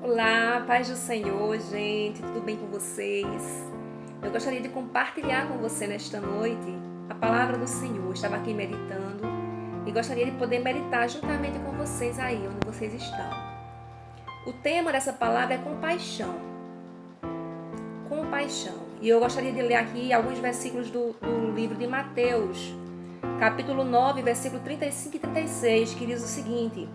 Olá, paz do Senhor, gente, tudo bem com vocês? Eu gostaria de compartilhar com você nesta noite a palavra do Senhor. Eu estava aqui meditando e gostaria de poder meditar juntamente com vocês aí, onde vocês estão. O tema dessa palavra é compaixão. Compaixão. E eu gostaria de ler aqui alguns versículos do livro de Mateus, capítulo 9, versículo 35 e 36, que diz o seguinte: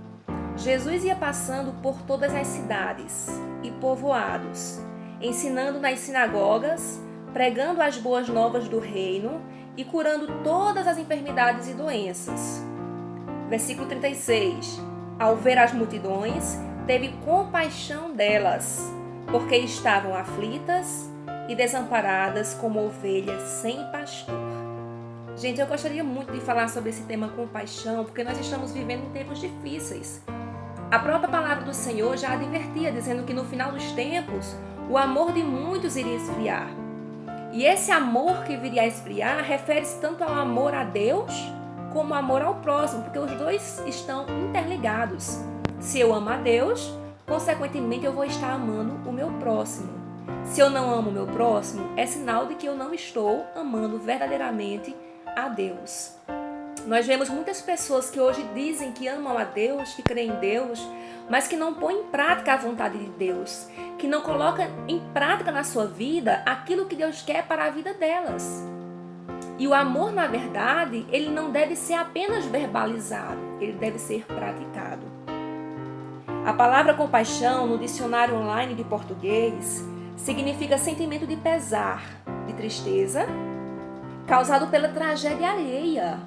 Jesus ia passando por todas as cidades e povoados, ensinando nas sinagogas, pregando as boas novas do reino e curando todas as enfermidades e doenças. Versículo 36. Ao ver as multidões, teve compaixão delas, porque estavam aflitas e desamparadas como ovelhas sem pastor. Gente, eu gostaria muito de falar sobre esse tema compaixão, porque nós estamos vivendo tempos difíceis. A própria palavra do Senhor já advertia, dizendo que no final dos tempos, o amor de muitos iria esfriar. E esse amor que viria a esfriar refere-se tanto ao amor a Deus, como ao amor ao próximo, porque os dois estão interligados. Se eu amo a Deus, consequentemente eu vou estar amando o meu próximo. Se eu não amo o meu próximo, é sinal de que eu não estou amando verdadeiramente a Deus. Nós vemos muitas pessoas que hoje dizem que amam a Deus, que creem em Deus, mas que não põem em prática a vontade de Deus, que não colocam em prática na sua vida aquilo que Deus quer para a vida delas. E o amor, na verdade, ele não deve ser apenas verbalizado, ele deve ser praticado. A palavra compaixão, no dicionário online de português, significa sentimento de pesar, de tristeza, causado pela tragédia alheia.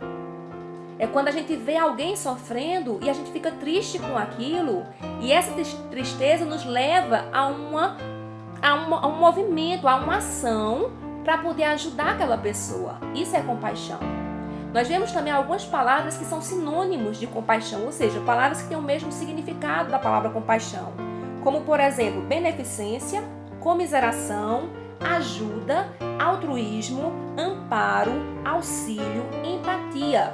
É quando a gente vê alguém sofrendo e a gente fica triste com aquilo, e essa tristeza nos leva a um movimento, a uma ação para poder ajudar aquela pessoa. Isso é compaixão. Nós vemos também algumas palavras que são sinônimos de compaixão, ou seja, palavras que têm o mesmo significado da palavra compaixão, como por exemplo, beneficência, comiseração, ajuda, altruísmo, amparo, auxílio, empatia.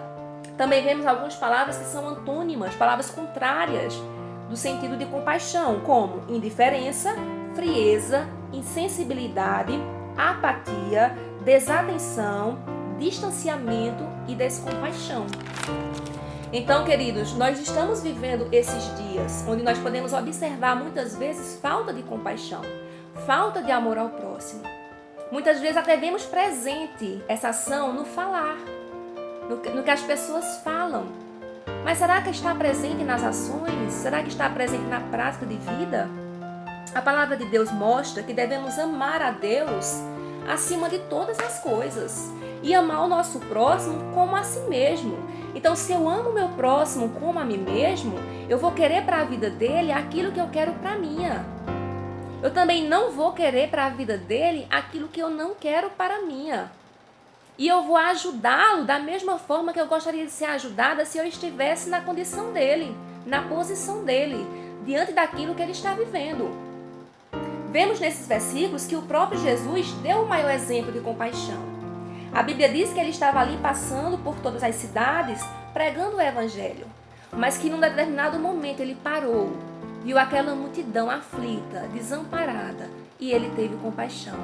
Também vemos algumas palavras que são antônimas, palavras contrárias do sentido de compaixão, como indiferença, frieza, insensibilidade, apatia, desatenção, distanciamento e descompaixão. Então, queridos, nós estamos vivendo esses dias onde nós podemos observar muitas vezes falta de compaixão, falta de amor ao próximo. Muitas vezes até vemos presente essa ação no falar, no que as pessoas falam. Mas será que está presente nas ações? Será que está presente na prática de vida? A palavra de Deus mostra que devemos amar a Deus acima de todas as coisas e amar o nosso próximo como a si mesmo. Então, se eu amo o meu próximo como a mim mesmo, eu vou querer para a vida dele aquilo que eu quero para a minha. Eu também não vou querer para a vida dele aquilo que eu não quero para a minha. E eu vou ajudá-lo da mesma forma que eu gostaria de ser ajudada se eu estivesse na condição dele, na posição dele, diante daquilo que ele está vivendo. Vemos nesses versículos que o próprio Jesus deu o maior exemplo de compaixão. A Bíblia diz que ele estava ali passando por todas as cidades, pregando o evangelho, mas que num determinado momento ele parou, viu aquela multidão aflita, desamparada, e ele teve compaixão.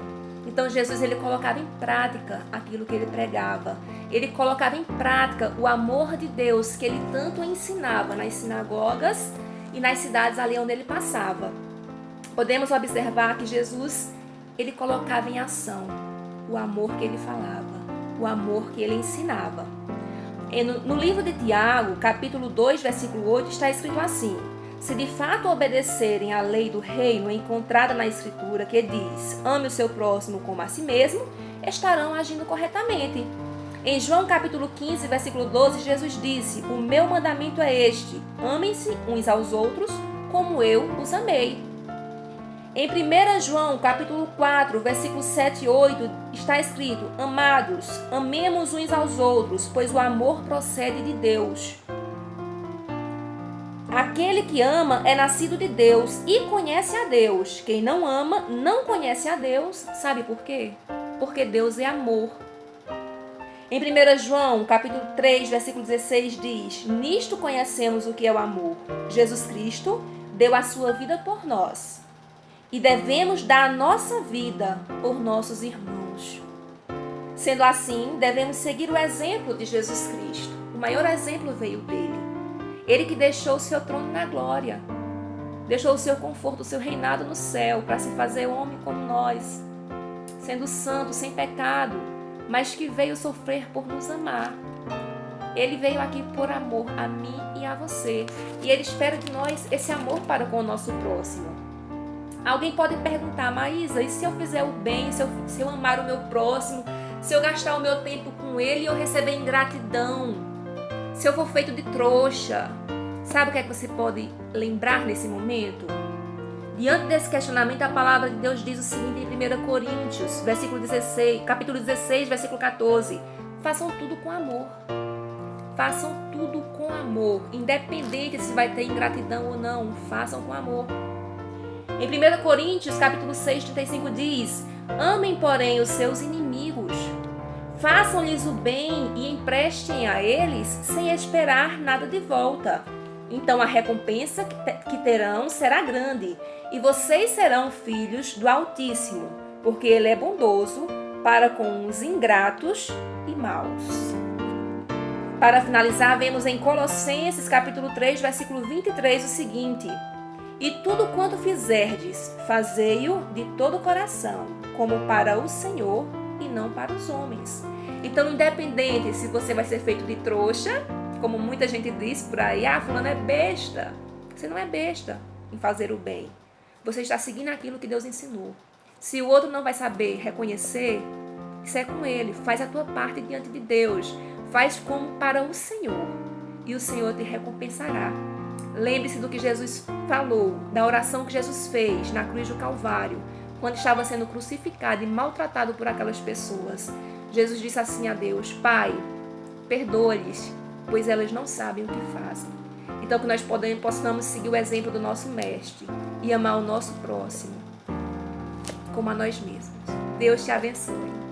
Então Jesus, ele colocava em prática aquilo que ele pregava. Ele colocava em prática o amor de Deus que ele tanto ensinava nas sinagogas e nas cidades ali onde ele passava. Podemos observar que Jesus, ele colocava em ação o amor que ele falava, o amor que ele ensinava. E no livro de Tiago, capítulo 2, versículo 8, está escrito assim: se de fato obedecerem à lei do reino encontrada na Escritura, que diz, ame o seu próximo como a si mesmo, estarão agindo corretamente. Em João capítulo 15, versículo 12, Jesus disse, o meu mandamento é este, amem-se uns aos outros como eu os amei. Em 1 João capítulo 4, versículo 7 e 8, está escrito, amados, amemos uns aos outros, pois o amor procede de Deus. Aquele que ama é nascido de Deus e conhece a Deus. Quem não ama, não conhece a Deus. Sabe por quê? Porque Deus é amor. Em 1 João, capítulo 3, versículo 16, diz, nisto conhecemos o que é o amor. Jesus Cristo deu a sua vida por nós. E devemos dar a nossa vida por nossos irmãos. Sendo assim, devemos seguir o exemplo de Jesus Cristo. O maior exemplo veio dele. Ele que deixou o seu trono na glória. Deixou o seu conforto, o seu reinado no céu, para se fazer homem como nós. Sendo santo, sem pecado, mas que veio sofrer por nos amar. Ele veio aqui por amor a mim e a você. E Ele espera de nós esse amor para com o nosso próximo. Alguém pode perguntar, Maísa, e se eu fizer o bem, se eu amar o meu próximo, se eu gastar o meu tempo com ele e eu receber ingratidão, se eu for feito de trouxa? Sabe o que é que você pode lembrar nesse momento? Diante desse questionamento, a palavra de Deus diz o seguinte em 1 Coríntios, capítulo 16, versículo 14. Façam tudo com amor. Façam tudo com amor. Independente se vai ter ingratidão ou não, façam com amor. Em 1 Coríntios, capítulo 6, 35 diz: amem, porém, os seus inimigos. Façam-lhes o bem e emprestem a eles sem esperar nada de volta. Então a recompensa que terão será grande, e vocês serão filhos do Altíssimo, porque Ele é bondoso para com os ingratos e maus. Para finalizar, vemos em Colossenses capítulo 3, versículo 23 o seguinte: e tudo quanto fizerdes, fazei-o de todo o coração, como para o Senhor e não para os homens. Então, independente se você vai ser feito de trouxa, como muita gente diz por aí, fulano é besta. Você não é besta em fazer o bem. Você está seguindo aquilo que Deus ensinou. Se o outro não vai saber reconhecer, isso é com ele. Faz a tua parte diante de Deus. Faz como para o Senhor. E o Senhor te recompensará. Lembre-se do que Jesus falou, da oração que Jesus fez na cruz do Calvário, quando estava sendo crucificado e maltratado por aquelas pessoas. Jesus disse assim a Deus: Pai, perdoa-lhes, pois elas não sabem o que fazem. Então que nós possamos seguir o exemplo do nosso Mestre e amar o nosso próximo como a nós mesmos. Deus te abençoe.